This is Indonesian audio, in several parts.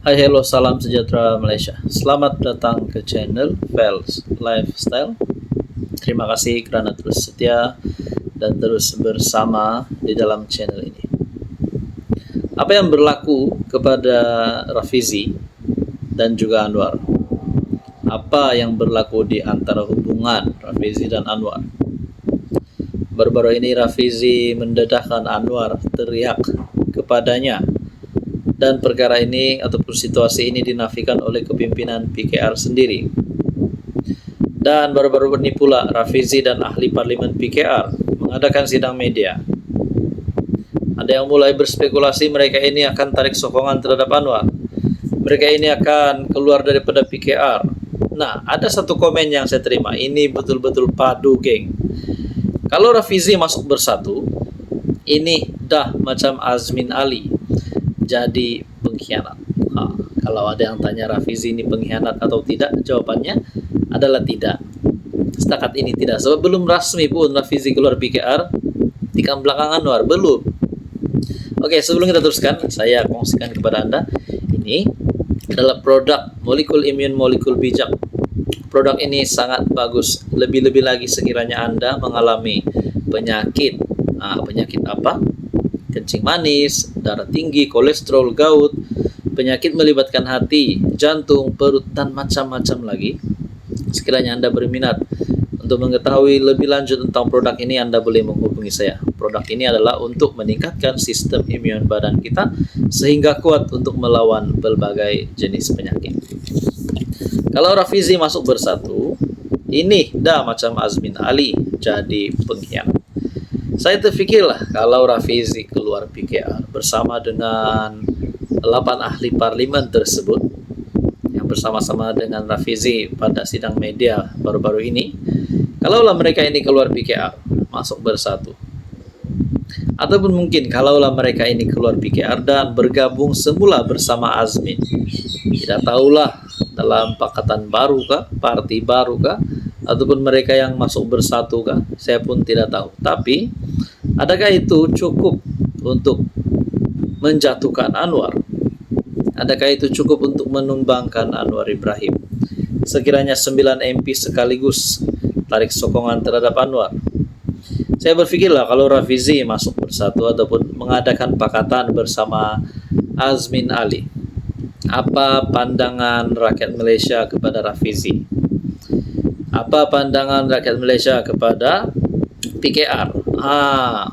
Hai, hello, salam sejahtera Malaysia. Selamat datang ke channel Vels Lifestyle. Terima kasih kerana terus setia dan terus bersama di dalam channel ini. Apa yang berlaku kepada Rafizi dan juga Anwar? Apa yang berlaku di antara hubungan Rafizi dan Anwar? Baru-baru ini Rafizi mendedahkan Anwar teriak kepadanya, dan perkara ini ataupun situasi ini dinafikan oleh kepimpinan PKR sendiri. Dan baru-baru ini pula Rafizi dan ahli parlimen PKR mengadakan sidang media. Ada yang mulai berspekulasi mereka ini akan tarik sokongan terhadap Anwar. Mereka ini akan keluar daripada PKR. Nah, ada satu komen yang saya terima. Ini betul-betul padu, geng. Kalau Rafizi masuk bersatu, ini dah macam Azmin Ali jadi pengkhianat. Kalau ada yang tanya Rafizi ini pengkhianat atau tidak, jawabannya adalah tidak. Setakat ini tidak, sebab belum rasmi pun Rafizi keluar PKR tikam belakang Anwar, belum. Oke, sebelum kita teruskan, saya kongsikan kepada Anda, ini adalah produk molekul imun molekul bijak. Produk ini sangat bagus, lebih-lebih lagi sekiranya Anda mengalami penyakit. Penyakit apa? Kencing manis, darah tinggi, kolesterol, gout, penyakit melibatkan hati, jantung, perut, dan macam-macam lagi. Sekiranya Anda berminat untuk mengetahui lebih lanjut tentang produk ini, Anda boleh menghubungi saya. Produk ini adalah untuk meningkatkan sistem imun badan kita sehingga kuat untuk melawan berbagai jenis penyakit. Kalau Rafizi masuk bersatu, ini dah macam Azmin Ali jadi pengkhianat. Saya terfikirlah kalau Rafizi keluar PKR bersama dengan 8 ahli parlimen tersebut yang bersama-sama dengan Rafizi pada sidang media baru-baru ini, kalaulah mereka ini keluar PKR masuk bersatu, ataupun mungkin kalaulah mereka ini keluar PKR dan bergabung semula bersama Azmin, tidak tahulah dalam pakatan baru kah, parti baru kah, ataupun mereka yang masuk bersatu kah, saya pun tidak tahu. Tapi adakah itu cukup untuk menjatuhkan Anwar? Adakah itu cukup untuk menumbangkan Anwar Ibrahim? Sekiranya 9 MP sekaligus tarik sokongan terhadap Anwar. Saya berfikirlah kalau Rafizi masuk bersatu ataupun mengadakan pakatan bersama Azmin Ali, apa pandangan rakyat Malaysia kepada Rafizi? Apa pandangan rakyat Malaysia kepada PKR?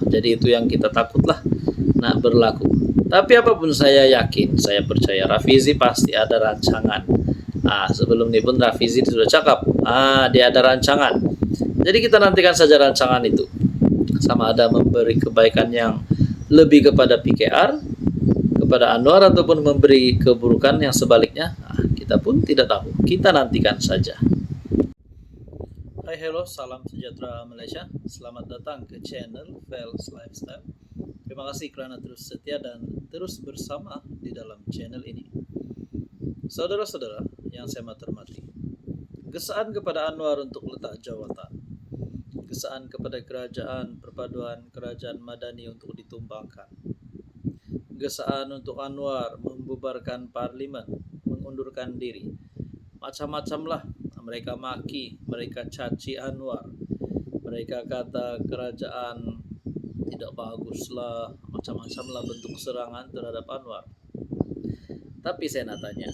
Jadi itu yang kita takutlah nak berlaku. Tapi apapun saya yakin, saya percaya Rafizi pasti ada rancangan. Sebelum ini pun Rafizi sudah cakap, dia ada rancangan. Jadi kita nantikan saja rancangan itu. Sama ada memberi kebaikan yang lebih kepada PKR, kepada Anwar, ataupun memberi keburukan yang sebaliknya, kita pun tidak tahu. Kita nantikan saja. Hai, hello, salam sejahtera Malaysia. Selamat datang ke channel Vels Lifestyle. Terima kasih kerana terus setia dan terus bersama di dalam channel ini. Saudara-saudara yang saya hormati, gesaan kepada Anwar untuk letak jawatan, gesaan kepada kerajaan perpaduan kerajaan madani untuk ditumbangkan, gesaan untuk Anwar membubarkan parlimen, mengundurkan diri, macam-macam lah. Mereka maki, mereka caci Anwar, mereka kata kerajaan tidak baguslah, macam-macam lah bentuk serangan terhadap Anwar. Tapi saya nak tanya,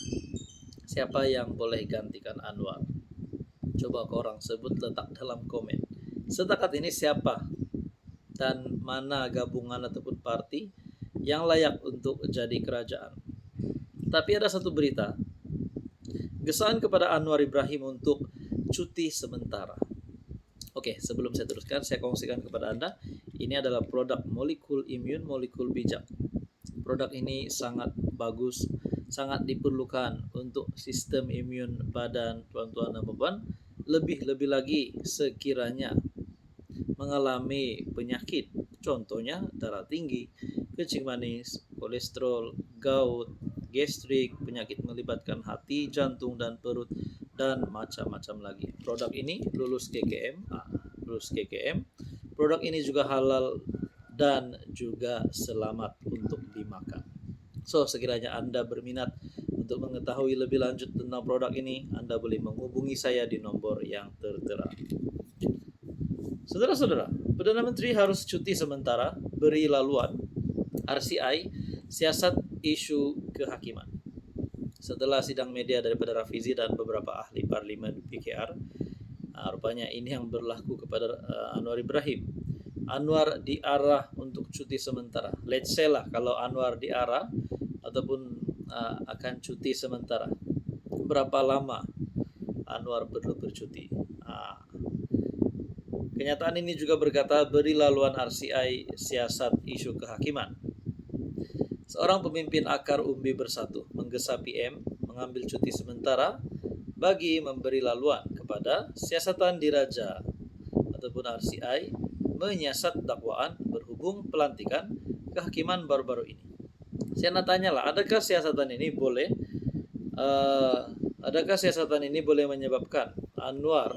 siapa yang boleh gantikan Anwar? Coba korang sebut, letak dalam komen. Setakat ini siapa dan mana gabungan ataupun parti yang layak untuk jadi kerajaan? Tapi ada satu berita, gesaan kepada Anwar Ibrahim untuk cuti sementara. Oke, sebelum saya teruskan, saya kongsikan kepada Anda, ini adalah produk molekul imun molekul bijak. Produk ini sangat bagus, sangat diperlukan untuk sistem imun badan tuan-tuan dan puan, lebih-lebih lagi sekiranya mengalami penyakit, contohnya darah tinggi, kencing manis, kolesterol, gout, gastrik, penyakit melibatkan hati, jantung, dan perut, dan macam-macam lagi. Produk ini lulus KKM. Produk ini juga halal dan juga selamat untuk dimakan. So, sekiranya Anda berminat Untuk mengetahui lebih lanjut tentang produk ini, Anda boleh menghubungi saya di nomor yang tertera. Saudara-saudara, Perdana Menteri harus cuti sementara beri laluan RCI siasat isu kehakiman. Setelah sidang media daripada Rafizi dan beberapa ahli parlimen PKR, rupanya ini yang berlaku kepada Anwar Ibrahim. Anwar diarah untuk cuti sementara. Let's say lah kalau Anwar diarah ataupun akan cuti sementara, berapa lama Anwar perlu bercuti? Kenyataan ini juga berkata beri laluan RCI siasat isu kehakiman. Seorang pemimpin akar umbi bersatu menggesa PM mengambil cuti sementara bagi memberi laluan kepada siasatan diraja ataupun RCI menyiasat dakwaan berhubung pelantikan kehakiman baru-baru ini. Saya nak tanyalah, adakah siasatan ini boleh menyebabkan Anwar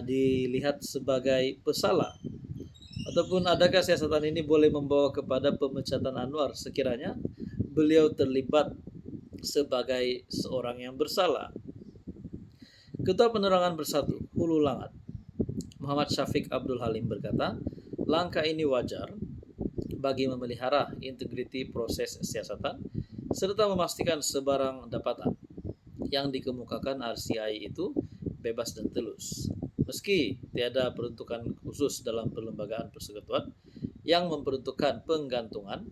dilihat sebagai pesalah? Ataupun adakah siasatan ini boleh membawa kepada pemecatan Anwar sekiranya beliau terlibat sebagai seorang yang bersalah? Ketua Penerangan Bersatu Hulu Langat Muhammad Syafiq Abdul Halim berkata, langkah ini wajar bagi memelihara integriti proses siasatan serta memastikan sebarang dapatan yang dikemukakan RCI itu bebas dan telus. Meski tiada peruntukan khusus dalam perlembagaan persekutuan yang memperuntukkan penggantungan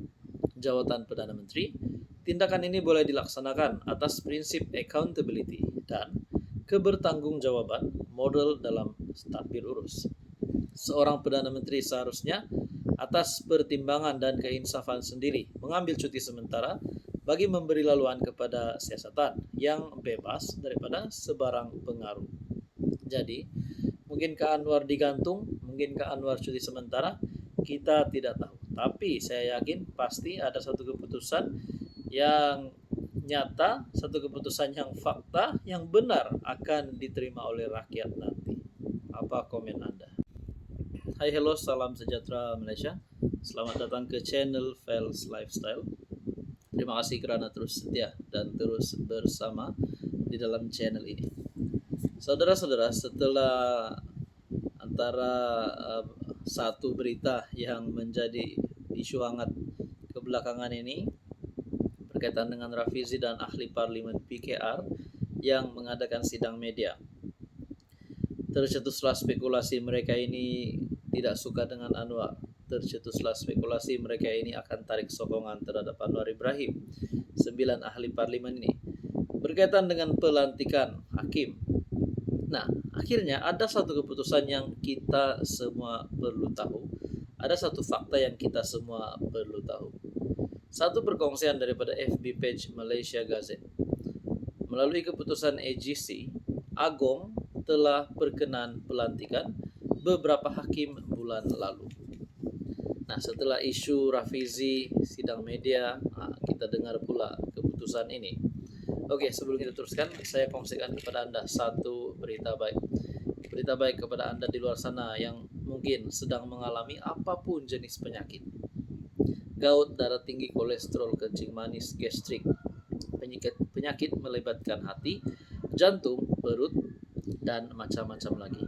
jawatan Perdana Menteri, tindakan ini boleh dilaksanakan atas prinsip accountability dan kebertanggungjawaban model dalam tadbir urus. Seorang Perdana Menteri seharusnya atas pertimbangan dan keinsafan sendiri mengambil cuti sementara bagi memberi laluan kepada siasatan yang bebas daripada sebarang pengaruh. Jadi, mungkinkah Anwar digantung? Mungkinkah Anwar cuti sementara? Kita tidak tahu. Tapi saya yakin pasti ada satu keputusan yang nyata, satu keputusan yang fakta, yang benar akan diterima oleh rakyat nanti. Apa komen Anda? Hai, hello, salam sejahtera Malaysia. Selamat datang ke channel Fels Lifestyle. Terima kasih kerana terus setia dan terus bersama di dalam channel ini. Saudara-saudara, setelah antara satu berita yang menjadi isu hangat kebelakangan ini berkaitan dengan Rafizi dan ahli parlimen PKR yang mengadakan sidang media, tercetuslah spekulasi mereka ini tidak suka dengan Anwar. Tercetuslah spekulasi mereka ini akan tarik sokongan terhadap Anwar Ibrahim, 9 ahli parlimen ini, berkaitan dengan pelantikan hakim. Nah, akhirnya ada satu keputusan yang kita semua perlu tahu. Ada satu fakta yang kita semua perlu tahu. Satu perkongsian daripada FB page Malaysia Gazette. Melalui keputusan AGC, Agong telah berkenan pelantikan beberapa hakim bulan lalu. Nah, setelah isu Rafizi, sidang media, kita dengar pula keputusan ini. Oke, sebelum kita teruskan, saya kongsikan kepada Anda satu berita baik. Berita baik kepada Anda di luar sana yang mungkin sedang mengalami apapun jenis penyakit. Gout, darah tinggi, kolesterol, kencing manis, gastrik, penyakit melibatkan hati, jantung, perut, dan macam-macam lagi.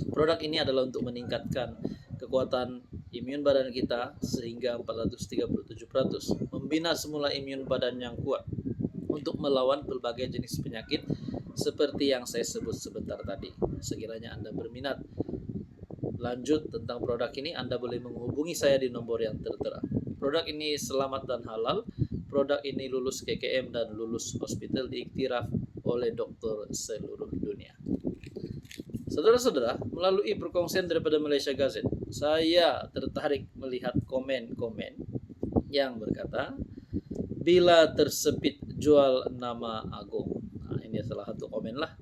Produk ini adalah untuk meningkatkan kekuatan imun badan kita sehingga 437%, membina semula imun badan yang kuat untuk melawan berbagai jenis penyakit seperti yang saya sebut sebentar tadi. Sekiranya Anda berminat lanjut tentang produk ini, Anda boleh menghubungi saya di nomor yang tertera. Produk ini selamat dan halal. Produk ini lulus KKM dan lulus hospital diiktiraf oleh dokter seluruh dunia. Saudara-saudara, melalui perkongsian daripada Malaysia Gazette, saya tertarik melihat komen-komen yang berkata, bila tersepit jual nama Agong. Nah, ini salah satu komen lah.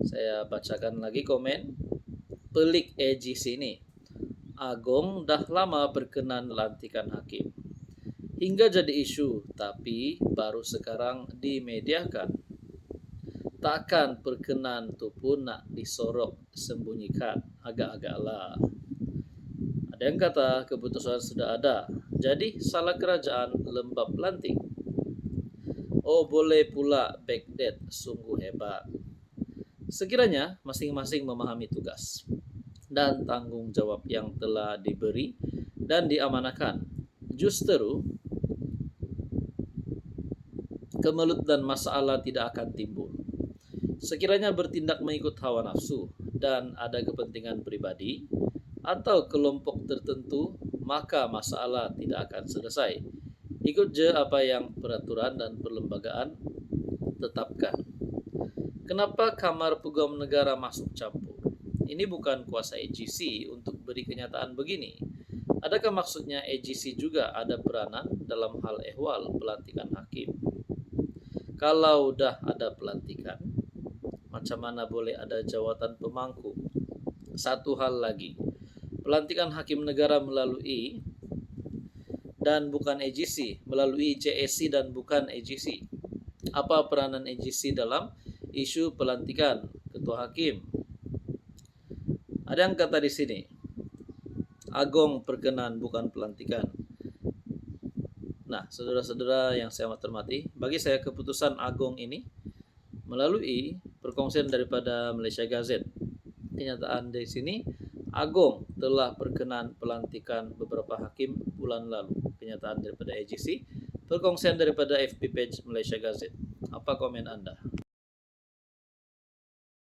Saya bacakan lagi komen. Pelik AGC ini. Agong dah lama berkenan lantikan hakim. Hingga jadi isu, tapi baru sekarang dimediakan. Takkan perkenan tu pun nak disorok sembunyikan. Agak-agak lah. Ada yang kata keputusan sudah ada. Jadi salah kerajaan lembab lantik. Oh, boleh pula backdate, sungguh hebat. Sekiranya masing-masing memahami tugas dan tanggung jawab yang telah diberi dan diamanahkan, justru kemelut dan masalah tidak akan timbul. Sekiranya bertindak mengikut hawa nafsu dan ada kepentingan pribadi atau kelompok tertentu, maka masalah tidak akan selesai. Ikut je apa yang peraturan dan perlembagaan tetapkan. Kenapa Kamar Pegawai Negara masuk campur? Ini bukan kuasa AGC untuk beri kenyataan begini. Adakah maksudnya AGC juga ada peranan dalam hal ehwal pelantikan hakim? Kalau dah ada pelantikan, macam mana boleh ada jawatan pemangku? Satu hal lagi, pelantikan hakim negara melalui dan bukan AGC, melalui JSC dan bukan AGC. Apa peranan AGC dalam isu pelantikan ketua hakim? Ada yang kata di sini, Agong perkenan bukan pelantikan. Nah, saudara-saudara yang saya hormati, bagi saya keputusan Agong ini melalui perkongsian daripada Malaysia Gazette. Kenyataan di sini, Agong telah perkenan pelantikan beberapa hakim bulan lalu. Kenyataan daripada AGC, perkongsian daripada FB page Malaysia Gazette. Apa komen Anda?